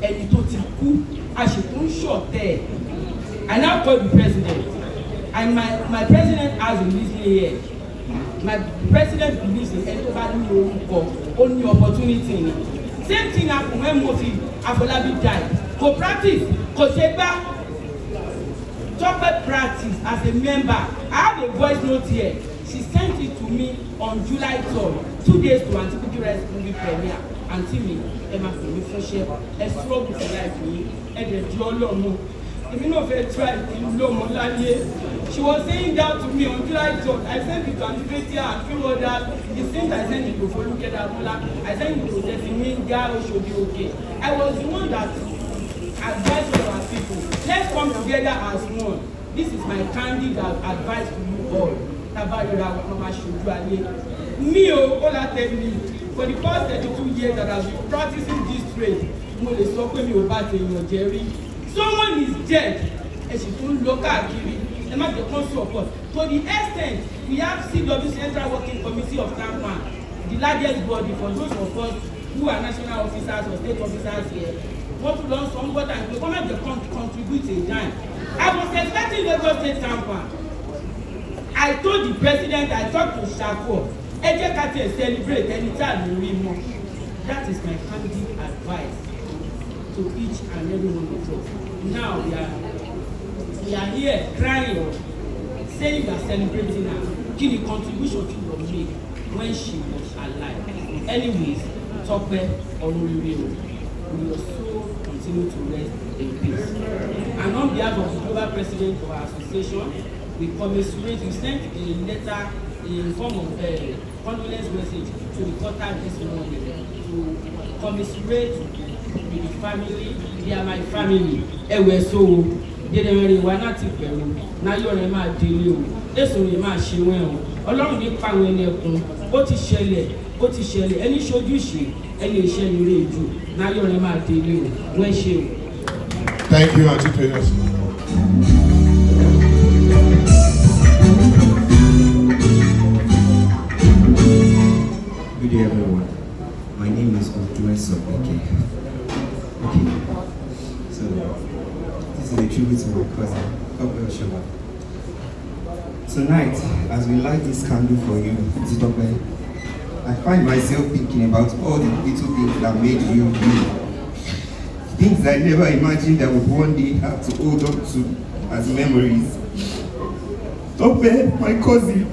ẹni tó ti kú àṣetò ń ṣọ̀tẹ̀. I now call the president, and my president has a reason here. My president believes in ẹni tó bá ní orúkọ ó ní opportunity ni. Same thing happen when Murphy Afolabi died. Kò practice, kò ṣe gbá. Tope practice as a member. I have a voice note here. She sent it to me on July 3rd, 2 days to Antiquity Rights movie premiere. Auntie me, Emma for me for share. A struggle for life me. And the Jolo. If you know if I try in Lomo she was saying that to me on July 3rd. I sent it to Antiquity and few others. The things I sent it to follow get that I sent it to Define Garo should be okay. I was the one that advised to our people. Let's come together as one. This is my candid advice to you all. Me, Ola tell me, for the past 32 years that I've been practicing this trade, someone is dead, and she told local Akiri, and not the council of us. To the extent, we have CW Central Working Committee of Tampa, the largest body for those of us who are national officers or state officers here. Want to learn somebody and the government will contribute a dime. I was expecting Lagos State Tampa. I told the president, I talked to Shako, Ejekate celebrate anytime we more. That is my candid advice to each and every one of us. Now we are here crying, saying we are celebrating her. Give the contribution she will make when she was alive. Anyways, Tope Osoba. We will so continue to rest in peace. And on behalf of the global president of our association, we commiserate, we sent a letter in form of a condolence message to the quarter this morning to commiserate with the family. They are my family. Ewe so dedere wa na ti peru na yo re ma dele o. Eso re ma se wen o. Ọlọ́run ní pa wọn ẹkún. Ó ti ṣẹlẹ̀ ẹni ṣojú ṣe ẹni iṣẹ́ ni re ju na yo re ma dele o. Wọ́n ṣe o. Thank you, Auntie Toyosi. Good day, everyone. My name is Tope Osoba. Okay. So, this is a tribute to my cousin, Tope Osoba. Tonight, as we light this candle for you, Tope, I find myself thinking about all the little things that made you you. Things I never imagined I would one day have to hold on to as memories. Tope, my cousin,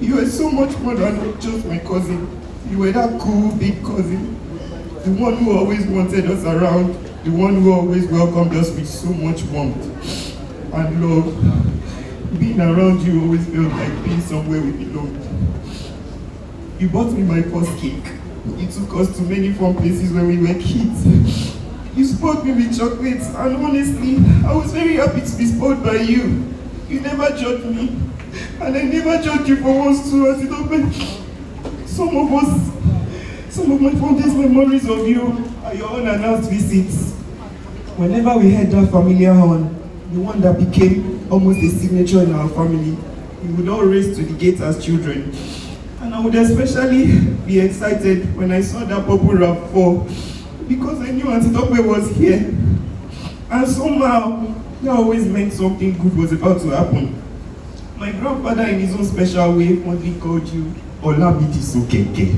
you were so much more than just my cousin. You were that cool, big cousin. The one who always wanted us around. The one who always welcomed us with so much warmth and love. Being around you always felt like being somewhere we belonged. You bought me my first cake. You took us to many fun places when we were kids. You spoiled me with chocolates, and honestly, I was very happy to be spoiled by you. You never judged me, and I never judged you for once too, as it opened. Some of my fondest memories of you are your unannounced visits. Whenever we heard that familiar horn, the one that became almost a signature in our family, we would all race to the gate as children. And I would especially be excited when I saw that purple RAV4, because I knew Auntie Tope was here. And somehow, that always meant something good was about to happen. My grandfather, in his own special way, fondly called you Olamide Sokeke.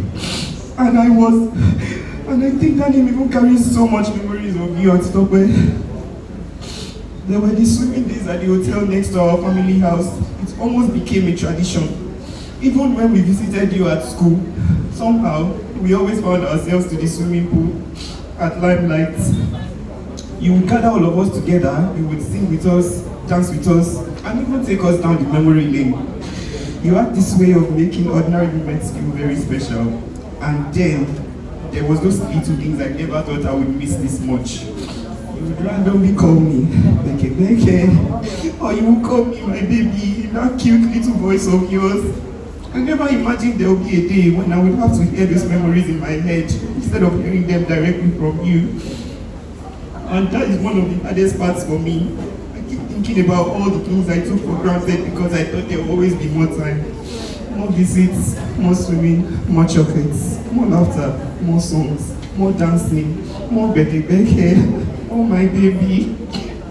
And I think that name even carries so much memories of you, Auntie Tope. There were these swimming days at the hotel next to our family house. It almost became a tradition. Even when we visited you at school, somehow, we always found ourselves to the swimming pool at Limelight. You would gather all of us together, you would sing with us, dance with us, and even take us down the memory lane. You had this way of making ordinary moments feel very special. And then, there was those little things I never thought I would miss this much. You would randomly call me, Beke Beke, or you would call me my baby in that cute little voice of yours. I never imagined there would be a day when I would have to hear those memories in my head instead of hearing them directly from you. And that is one of the hardest parts for me. I keep thinking about all the things I took for granted because I thought there would always be more time. More visits, more swimming, more chocolates, more laughter, more songs, more dancing, more beke beke. Oh my baby.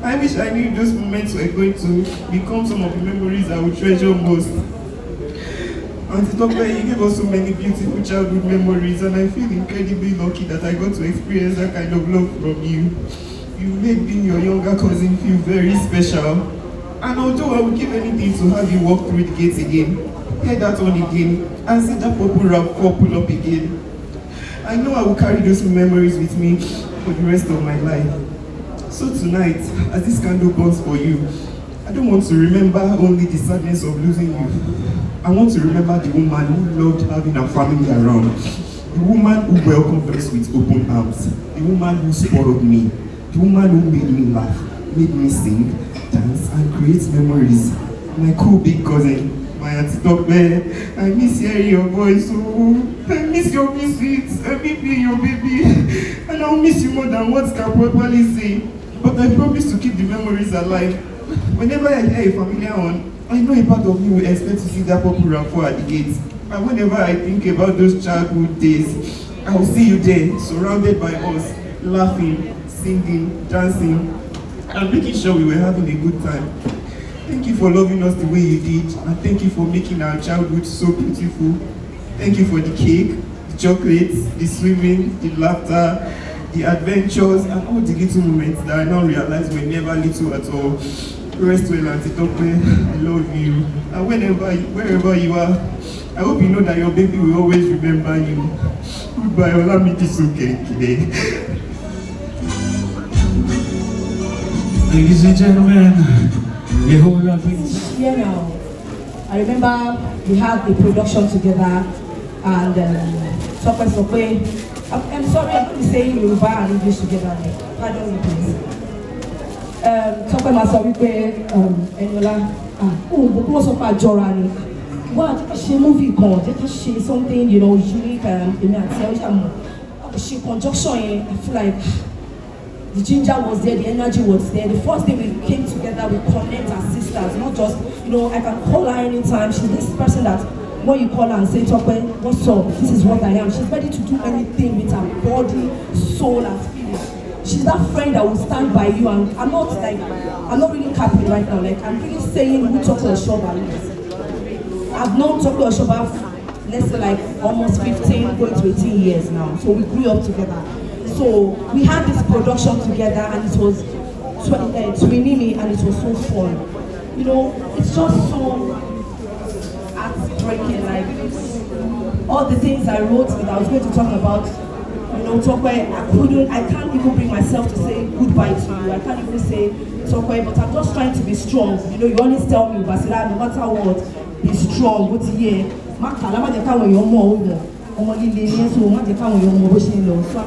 I wish I knew those moments were going to become some of the memories I would treasure most. Auntie Tope, you gave us so many beautiful childhood memories, and I feel incredibly lucky that I got to experience that kind of love from you. You made being your younger cousin feel very special. And although I would give anything to have you walk through the gates again, hear that one again, and see that purple RAV4 pull up again, I know I will carry those memories with me for the rest of my life. So tonight, as this candle burns for you, I don't want to remember only the sadness of losing you. I want to remember the woman who loved having her family around. The woman who welcomed us with open arms. The woman who spoiled me. The woman who made me laugh, made me sing, dance, and create memories. My cool big cousin, my Auntie Tope, I miss hearing your voice. Oh, I miss your visits. I miss being your baby. And I'll miss you more than words can properly say. But I promise to keep the memories alive. Whenever I hear a familiar one, I know a part of me will expect to see that purple RAV4 at the gates. And whenever I think about those childhood days, I will see you there, surrounded by us, laughing, singing, dancing, and making sure we were having a good time. Thank you for loving us the way you did, and thank you for making our childhood so beautiful. Thank you for the cake, the chocolates, the swimming, the laughter, the adventures, and all the little moments that I now realize were never little at all. Rest well, Auntie Tope. I love you. And wherever you are, I hope you know that your baby will always remember you. Goodbye, Olamide Soke. Ladies and gentlemen, a whole lot of things. Yeah, now. I remember we had the production together, and Tope Osoba. I'm sorry, I'm going to be saying Yoruba and English together. Pardon me, please. Tope Osoba, Eniola, but also for Jorani. What she movie called? She something, you know, unique. She conjunction. I feel like the ginger was there, the energy was there. The first day we came together, we connect as sisters, not just, you know, I can call her anytime. She's this person that when you call her and say, Tope, what's up? This is what I am. She's ready to do anything with her body, soul, and spirit. She's that friend that will stand by you, and I'm not really capping right now. Like, I'm really saying who Tope Osoba is. I've known Tope Osoba, let's say like almost 15, going to 18 years now. So we grew up together. So we had this production together, and it was Twinimi, and it was so fun. You know, it's just so heartbreaking. Like all the things I wrote that I was going to talk about, you know, Tope, I can't even bring myself to say goodbye to you. I can't even say Tope, but I'm just trying to be strong. You know, you always tell me, Basila, no matter what, be strong. What's here? So I'm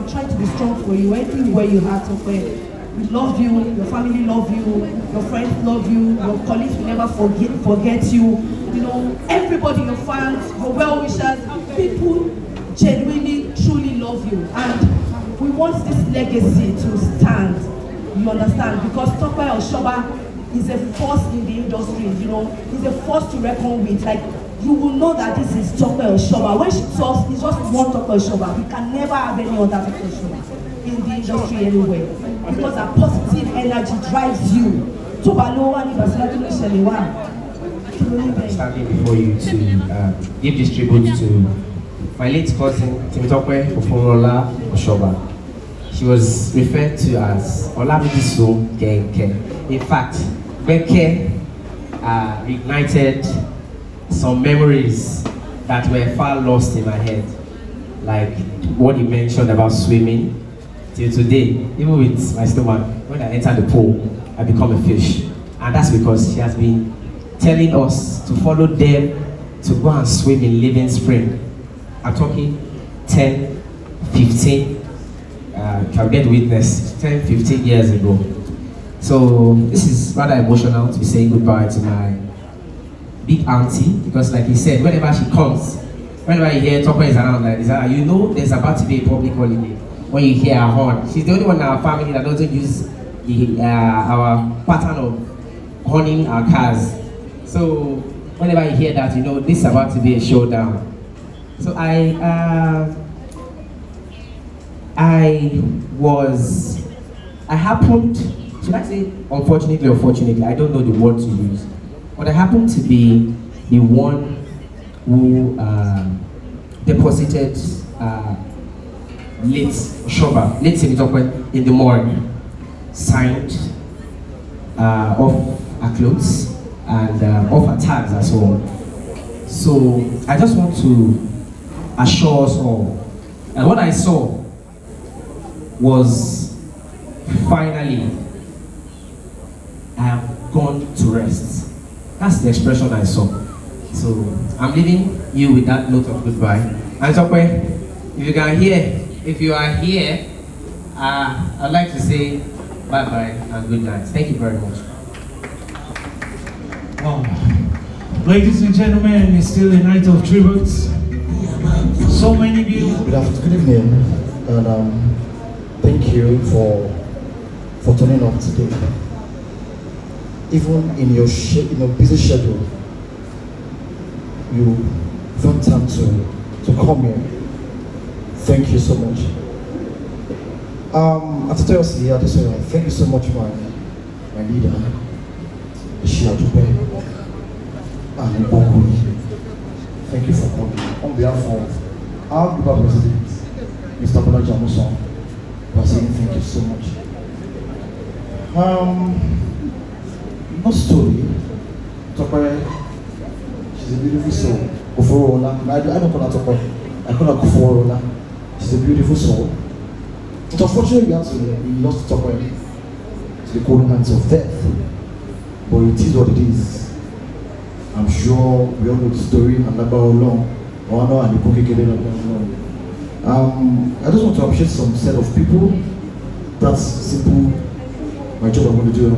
trying to be strong for you everywhere you are, Tope. We love you, your family love you, your friends love you, your colleagues will never forget you. You know, everybody, your fans, your well-wishers, people genuinely, truly love you. And we want this legacy to stand, you understand? Because Tope Osoba is a force in the industry, you know, he's a force to reckon with. Like, you will know that this is Tope Osoba. When she talks, it's just one Tope Osoba. We can never have any other Tope Osoba in the industry anywhere. Because our positive energy drives you. Standing before you to give this tribute to my late cousin, Tope Osoba. She was referred to as Olamide Kenke. In fact, Beke ignited some memories that were far lost in my head, like what you mentioned about swimming. Till today, even with my stomach, when I enter the pool, I become a fish. And that's because she has been telling us to follow them to go and swim in Living Spring. I'm talking 10, 15, can get witness, 10, 15 years ago. So this is rather emotional to be saying goodbye to my big auntie, because like he said, whenever she comes, whenever you hear Tope is around like this, you know there's about to be a public holiday. When you hear her horn, she's the only one in our family that doesn't use our pattern of horning our cars. So whenever you hear that, you know this is about to be a showdown. So I was I happened, should I say unfortunately or fortunately, I don't know the word to use, but I happened to be the one who deposited late Temitope in the morgue, signed off her clothes and off her tags as well. So I just want to assure us all, and what I saw was finally I have gone to rest. That's the expression I saw. So I'm leaving you with that note of goodbye. And Tope, if you are here, I'd like to say bye-bye and good night. Thank you very much. Wow. Ladies and gentlemen, it's still a night of tributes. So many beautiful. Good evening, and thank you for turning up today. Even in your busy schedule, you found time to come here. Thank you so much. Toyosi Adesanya, thank you so much, my leader, Tope and thank you for coming. On behalf of our global president, Mr. Bola Jamuson, we're saying thank you so much. No story. Tope, she's a beautiful soul. I don't call her Tope. I call her Kuforola. She's a beautiful soul. But unfortunately, we lost Tope to the cold hands of death. But it is what it is. I'm sure we all know the story and about how long. I just want to appreciate some set of people. That's simple. My job I'm going to do.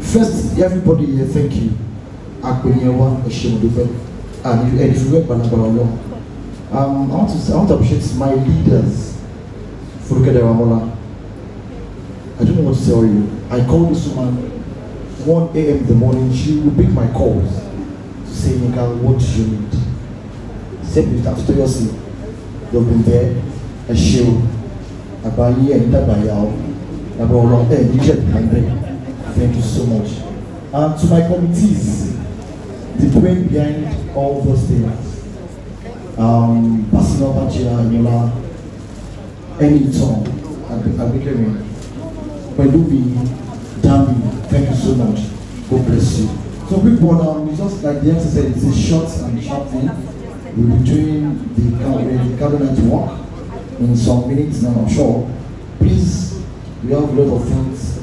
First, everybody here, thank you. And if you work long, I want to appreciate my leaders. I don't know what to tell you. I called this woman 1 a.m. in the morning. She will pick my calls to say, Nika, what do you need? Same with Toyosi. You've been there. A shield. Thank you so much. And to my committees, the brain behind all those things. Pastor Bachira, Yola, Anyton, Abikemi, Pelubi, Dami, thank you so much. God bless you. So quick one, it's just like the MC said, it's a short and sharp thing. We'll be doing the cabinet work in some minutes now, I'm sure. Please, we have a lot of things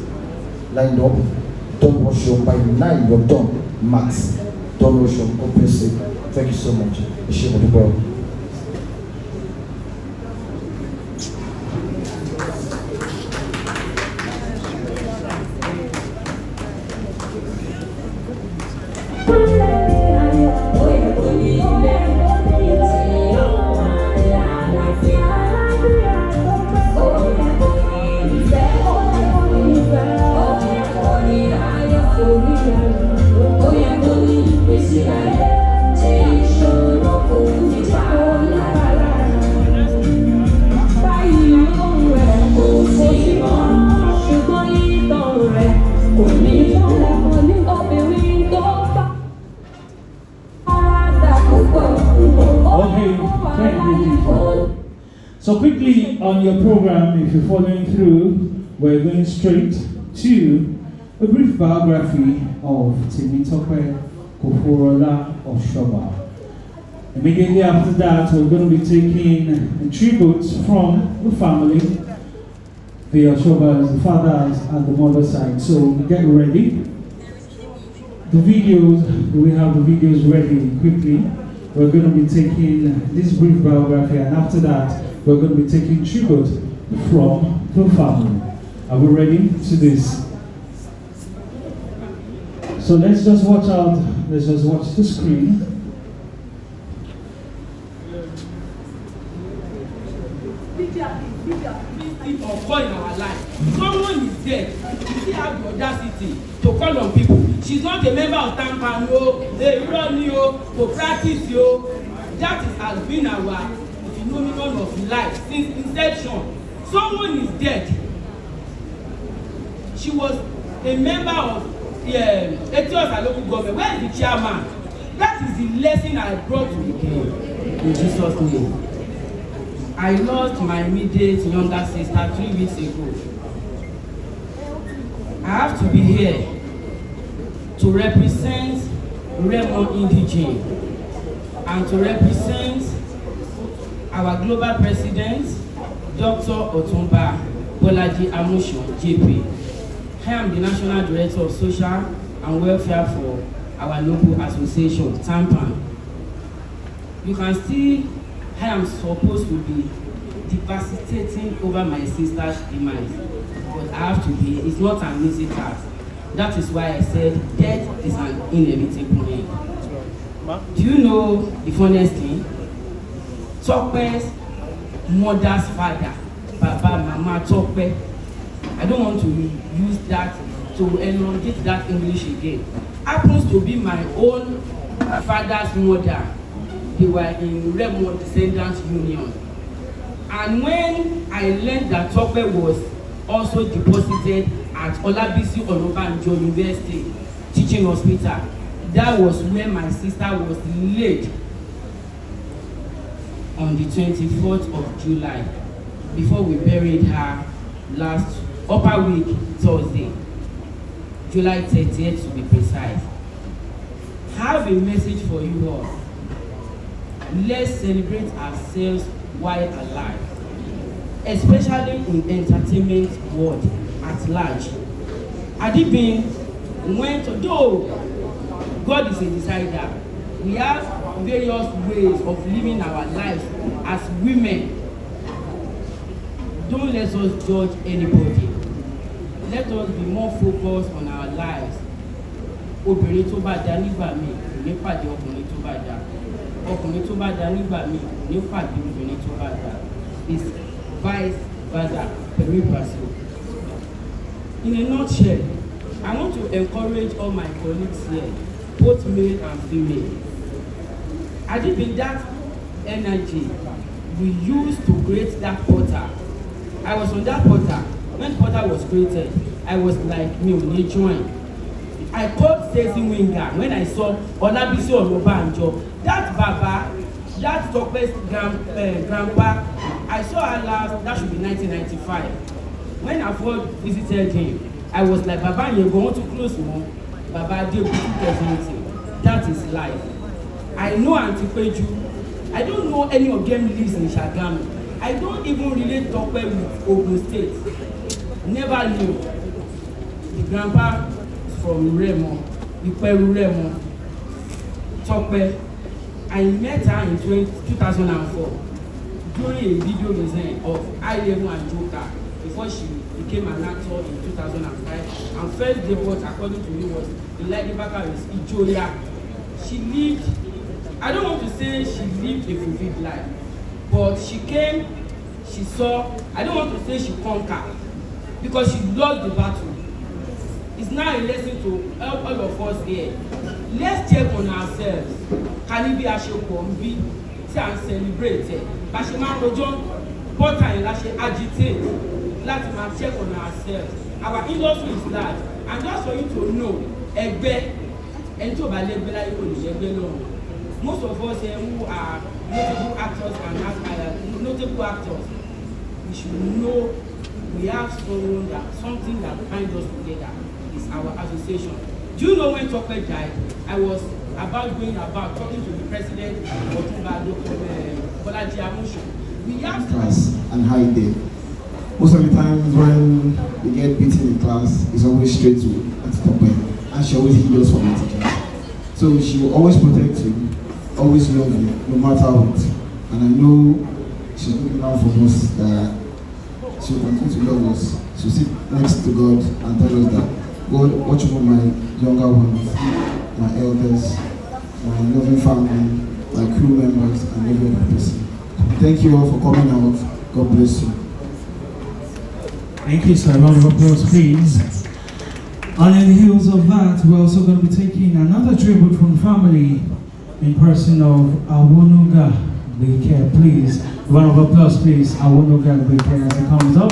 lined up. Don't rush your by 9, you're done, max. Don't rush your God bless you. Thank you so much. Shame of the world. So quickly on your program, if you're following through, we're going straight to a brief biography of Temitope Osoba. Immediately after that, we're going to be taking tributes from the family, the Osobas, the fathers and the mother side. So get ready. The videos, we have the videos ready quickly. We're going to be taking this brief biography, and after that, we're going to be taking tribute from the family. Are we ready to this? So let's just watch out, let's just watch the screen. Of God in our life. Someone is dead. You still have the audacity to call on people. She's not a member of Tampa, no, they run you to practice you. That has been our phenomenon of life since inception. Someone is dead. She was a member of Etios local government. Where is the chairman? That is the lesson I brought to the game. In Jesus' name. I lost my immediate younger sister 3 weeks ago. I have to be here to represent Remo Indigene and to represent our global president, Dr. Otumba Bolaji Amusho, JP. I am the National Director of Social and Welfare for our local association, TAMPAN. You can see I am supposed to be devastating over my sister's demise, but I have to be. It's not an easy task. That is why I said death is an inevitable end. Do you know the funniest thing? Tope's mother's father, Baba, Mama, Tope. I don't want to use that to elongate that English again. Happens to be my own father's mother. They were in Remo Descendants Union. And when I learned that Tope was also deposited at Olabisi Onabanjo University Teaching Hospital, that was where my sister was laid on the 24th of July before we buried her last upper week Thursday, July 30th to be precise. I have a message for you all. Let's celebrate ourselves while alive, especially in entertainment world at large. Adibin went, though God is a decider, we have various ways of living our lives as women. Don't let us judge anybody. Let us be more focused on our lives. Obìnrin tó bá dá nígbà míì kò ní pàdé ọkùnrin tó bá dá. Ọkùnrin tó bá dá nígbà míì kò ní pàdé obìnrin tó bá dá. It's vice versa, peri passu. In a nutshell, I want to encourage all my colleagues here, both male and female. I think in that energy we used to create that portal. I was on that portal. When portal was created, I was like, me, we need join. I called Stacy Winger when I saw Olabisi Onabanjo. That Baba, that Tope's grandpa, I saw her last, that should be 1995. When I first visited him, I was like, Baba, you're going to close more. Baba, they will do everything. That is life. I know Auntie Peju. I don't know any of them lives in Shagamu. I don't even relate Tope with Ogun State. Never knew. The grandpa from Remo, Iperu Remo, Tope. I met her in 2004 during a video resign of I-Level and Joker before she became an actor in 2005. And first debut, according to me, was in Lady Bakari's Ijoya. She lived, I don't want to say she lived a fulfilled life, but she came, she saw, I don't want to say she conquered, because she lost the battle. It's now a lesson to help all of us here. Let's check on ourselves. Can it be a show and celebrate it? But she might not but I agitate. Let's check on ourselves. Our industry is large, and just for you to know, most of us here who are notable actors and notable actors, we should know we have something that binds us together is our association. Do you know when Tope died? I was going about talking to the president of Bolaji Amusho. We have class and how he did. Most of the times when we get beaten in class, it's always straight to Tope, and she always heals us from the teachers. So she will always protect you, always love you, no matter what. And I know she's looking out for us that she will continue to love us. She'll sit next to God and tell us that God, watch over my younger ones, my elders, my loving family, my crew members, and every other person. Thank you all for coming out. God bless you. Thank you, sir. Round of applause, please. And in the heels of that, we're also going to be taking another tribute from family in person of Awonuga Beke. Please, round of applause, please. Awonuga Beke as he comes up.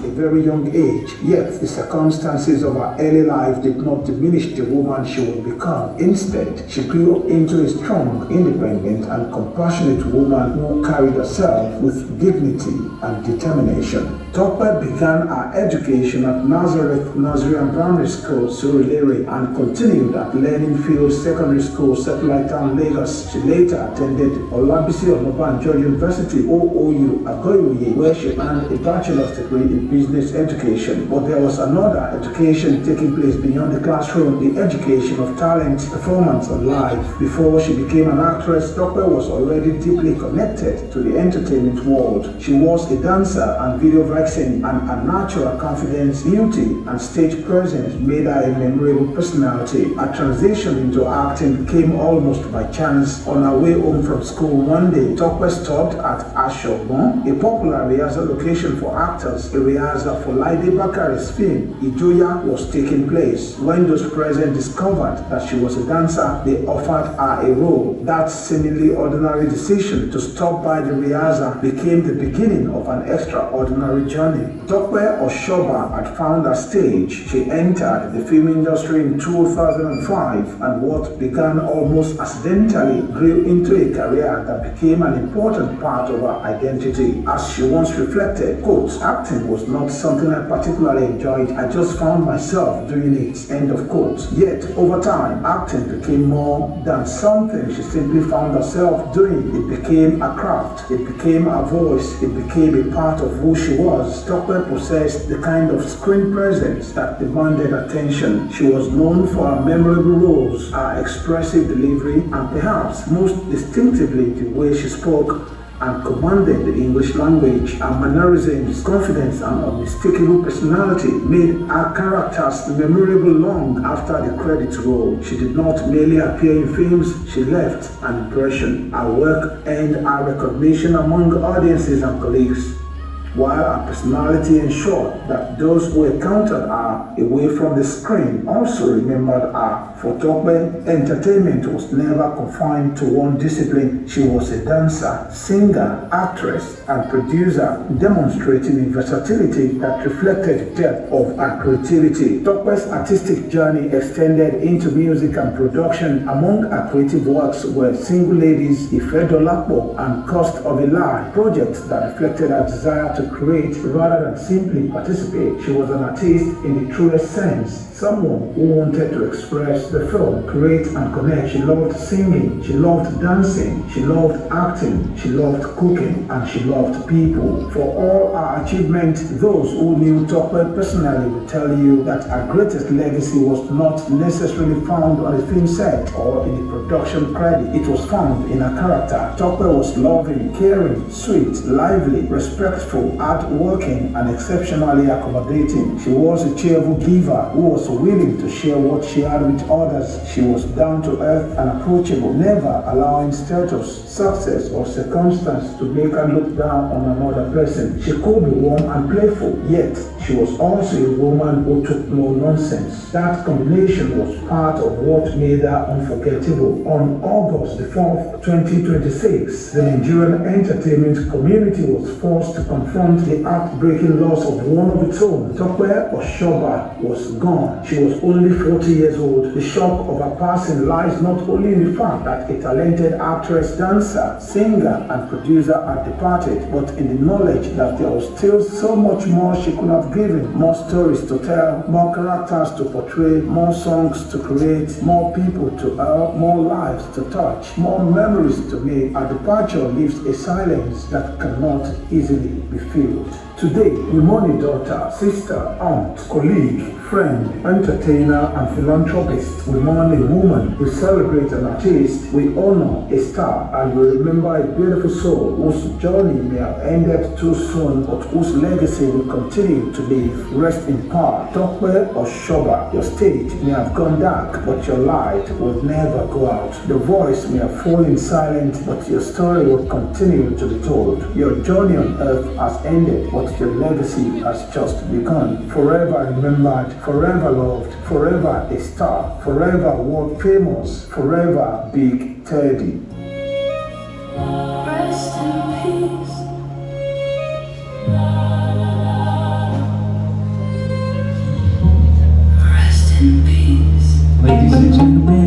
a very young age, yet the circumstances of her early life did not diminish the woman she would become. Instead, she grew into a strong, independent, and compassionate woman who carried herself with dignity and determination. Tope began her education at Nazareth Nursery and Primary School, Surulere, and continued at Learning Field Secondary School, Satellite Town, Lagos. She later attended Olabisi Onabanjo University, OOU, Agoyoye, where she earned a bachelor's degree in business education. But there was another education taking place beyond the classroom, the education of talent, performance, and life. Before she became an actress, Tope was already deeply connected to the entertainment world. She was a dancer and video vixen, and her natural confidence, beauty, and stage presence made her a memorable personality. Her transition into acting came almost by chance. On her way home from school one day, Tope stopped at Ashogbon, a popular rehearsal location for actors. A rehearsal for Laide Bakari's film Ijoya was taking place. When those present discovered that she was a dancer, they offered her a role. That seemingly ordinary decision to stop by the rehearsal became the beginning of an extraordinary journey. Tope Osoba had found her stage. She entered the film industry in 2005, and what began almost accidentally grew into a career that became an important part of her identity. As she once reflected, quote, "Acting was not something I particularly enjoyed. I just found myself doing it," end of quote. Yet, over time, acting became more than something she simply found herself doing. It became a craft. It became a voice. It became a part of who she was. Tope possessed the kind of screen presence that demanded attention. She was known for her memorable roles, her expressive delivery, and perhaps most distinctively the way she spoke and commanded the English language. Her mannerisms, confidence, and unmistakable personality made her characters memorable long after the credits rolled. She did not merely appear in films, she left an impression. Her work earned her recognition among audiences and colleagues, while her personality ensured that those who encountered her away from the screen also remembered her. For Tope, entertainment was never confined to one discipline. She was a dancer, singer, actress, and producer, demonstrating a versatility that reflected the depth of her creativity. Tope's artistic journey extended into music and production. Among her creative works were Single Ladies, Ifedolapo, and Cost of a Lie, projects that reflected her desire to create rather than simply participate. She was an artist in the truest sense, someone who wanted to express the film, create, and connect. She loved singing, she loved dancing, she loved acting, she loved cooking, and she loved people. For all her achievement, those who knew Tope personally will tell you that her greatest legacy was not necessarily found on a film set or in a production credit. It was found in her character. Tope was loving, caring, sweet, lively, respectful, hard-working, and exceptionally accommodating. She was a cheerful giver who was willing to share what she had with others. She was down to earth and approachable, never allowing status, success, or circumstance to make her look down on another person. She could be warm and playful, yet she was also a woman who took no nonsense. That combination was part of what made her unforgettable. On August the 4th, 2026, the Nigerian entertainment community was forced to confront the heartbreaking loss of one of its own. Tope Osoba was gone. She was only 40 years old. The shock of her passing lies not only in the fact that a talented actress, dancer, singer, and producer had departed, but in the knowledge that there was still so much more she could have given, more stories to tell, more characters to portray, more songs to create, more people to help, more lives to touch, more memories to make. Her departure leaves a silence that cannot easily be filled. Today, we mourn a daughter, sister, aunt, colleague, friend, entertainer, and philanthropist. We mourn a woman. We celebrate an artist. We honor a star, and we remember a beautiful soul whose journey may have ended too soon, but whose legacy will continue to live. Rest in power. Tope Osoba, your stage may have gone dark, but your light will never go out. Your voice may have fallen silent, but your story will continue to be told. Your journey on earth has ended, but your legacy has just begun. Forever remembered, forever loved, forever a star, forever world famous, forever Big Teddy. Rest in peace. ladies and gentlemen.